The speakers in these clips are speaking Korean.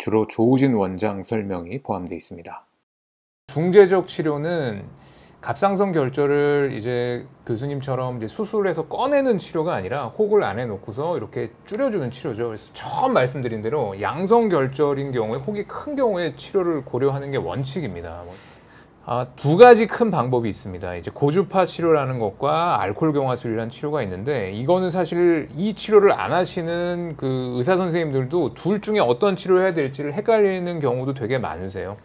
주로 조우진 원장 설명이 포함되어 있습니다. 중재적 치료는 갑상선 결절을 이제 교수님처럼 이제 수술해서 꺼내는 치료가 아니라 혹을 안에 놓고서 이렇게 줄여주는 치료죠. 그래서 처음 말씀드린 대로 양성 결절인 경우에 혹이 큰 경우에 치료를 고려하는 게 원칙입니다. 두 가지 큰 방법이 있습니다. 이제 고주파 치료라는 것과 알코올 경화술이라는 치료가 있는데, 이거는 사실 이 치료를 안 하시는 그 의사 선생님들도 둘 중에 어떤 치료를 해야 될지를 헷갈리는 경우도 되게 많으세요.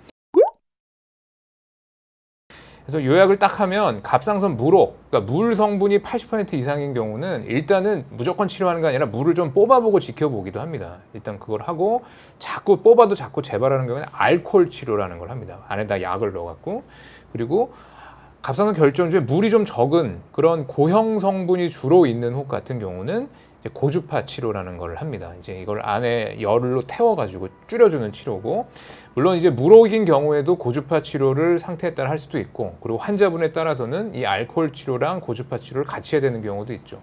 그래서 요약을 딱 하면 갑상선 물혹, 그러니까 물 성분이 80% 이상인 경우는 일단은 무조건 치료하는 게 아니라 물을 좀 뽑아보고 지켜보기도 합니다. 일단 그걸 하고, 자꾸 뽑아도 자꾸 재발하는 경우는 알코올 치료라는 걸 합니다. 안에다 약을 넣어갖고. 그리고 갑상선 결절 중에 물이 좀 적은 그런 고형 성분이 주로 있는 혹 같은 경우는 이제 고주파 치료라는 걸 합니다. 이제 이걸 안에 열로 태워가지고 줄여주는 치료고, 물론 이제 물혹인 경우에도 고주파 치료를 상태에 따라 할 수도 있고, 그리고 환자분에 따라서는 이 알코올 치료랑 고주파 치료를 같이 해야 되는 경우도 있죠.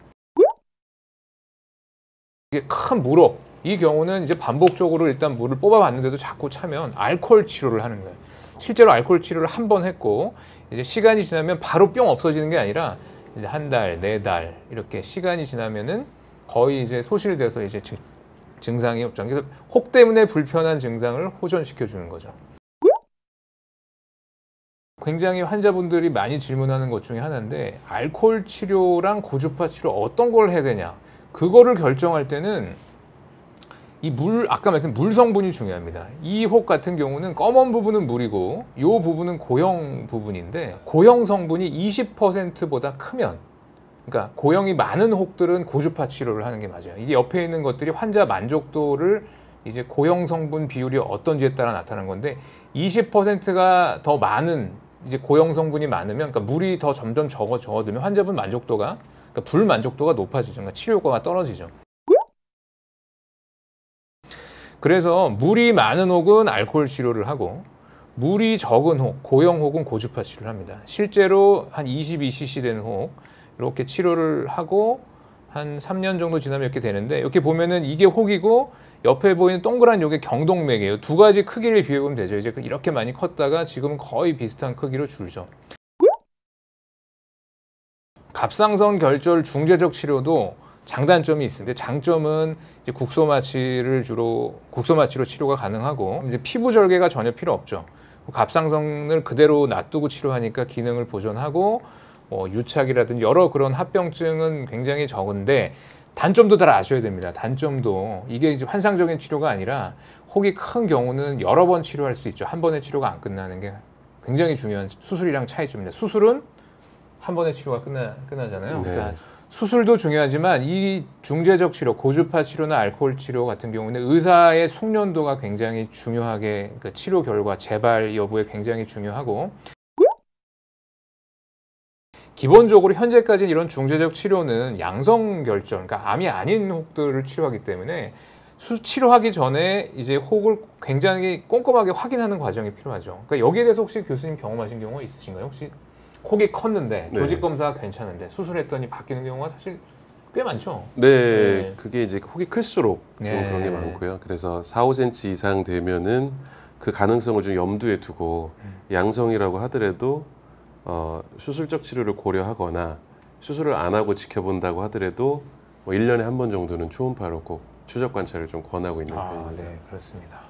이게 큰 물혹, 이 경우는 이제 반복적으로 일단 물을 뽑아봤는데도 자꾸 차면 알코올 치료를 하는 거예요. 실제로 알코올 치료를 한 번 했고, 이제 시간이 지나면 바로 뿅 없어지는 게 아니라 이제 한 달, 4달 이렇게 시간이 지나면은 거의 이제 소실돼서 이제 증상이 없죠. 그래서 혹 때문에 불편한 증상을 호전시켜 주는 거죠. 굉장히 환자분들이 많이 질문하는 것 중에 하나인데, 알코올 치료랑 고주파 치료 어떤 걸 해야 되냐, 그거를 결정할 때는 이 아까 말씀드린 물 성분이 중요합니다. 이 혹 같은 경우는 검은 부분은 물이고 이 부분은 고형 부분인데, 고형 성분이 20%보다 크면, 그러니까 고형이 많은 혹들은 고주파 치료를 하는 게 맞아요. 이게 옆에 있는 것들이 환자 만족도를 이제 고형 성분 비율이 어떤지에 따라 나타나는 건데, 20%가 더 많은 이제 고형 성분이 많으면, 그러니까 물이 더 점점 적어들면 환자분 만족도가, 그러니까 불 만족도가 높아지죠. 그러니까 치료 효과가 떨어지죠. 그래서 물이 많은 혹은 알코올 치료를 하고, 물이 적은 혹, 고형 혹은 고주파 치료를 합니다. 실제로 한 22cc 되는 혹 이렇게 치료를 하고 한 3년 정도 지나면 이렇게 되는데, 이렇게 보면은 이게 혹이고 옆에 보이는 동그란 요게 경동맥이에요. 두 가지 크기를 비교해보면 되죠. 이제 이렇게 많이 컸다가 지금은 거의 비슷한 크기로 줄죠. 갑상선 결절 중재적 치료도 장단점이 있는데, 장점은 이제 국소마취로 치료가 가능하고, 이제 피부 절개가 전혀 필요 없죠. 갑상선을 그대로 놔두고 치료하니까 기능을 보존하고, 유착이라든지 여러 그런 합병증은 굉장히 적은데, 단점도 잘 아셔야 됩니다. 단점도 이게 이제 환상적인 치료가 아니라, 혹이 큰 경우는 여러 번 치료할 수 있죠. 한 번에 치료가 안 끝나는 게 굉장히 중요한 수술이랑 차이점입니다. 수술은 한 번에 치료가 끝나잖아요. 네. 그러니까 수술도 중요하지만 이 중재적 치료, 고주파 치료나 알코올 치료 같은 경우는 의사의 숙련도가 굉장히 중요하게, 그 치료 결과 재발 여부에 굉장히 중요하고, 기본적으로 현재까지 이런 중재적 치료는 양성 결절, 그러니까 암이 아닌 혹들을 치료하기 때문에 치료하기 전에 이제 혹을 굉장히 꼼꼼하게 확인하는 과정이 필요하죠. 그러니까 여기에 대해서 혹시 교수님 경험하신 경우가 있으신가요? 혹시 혹이 컸는데 조직 검사가 괜찮은데 수술했더니 바뀌는 경우가 사실 꽤 많죠. 네, 그게 이제 혹이 클수록 네. 그런 게 많고요. 그래서 4, 5cm 이상 되면은 그 가능성을 좀 염두에 두고 양성이라고 하더라도 수술적 치료를 고려하거나, 수술을 안 하고 지켜본다고 하더라도 1년에 한 번 정도는 초음파로 꼭 추적 관찰을 좀 권하고 있는 편입니다. 네, 그렇습니다.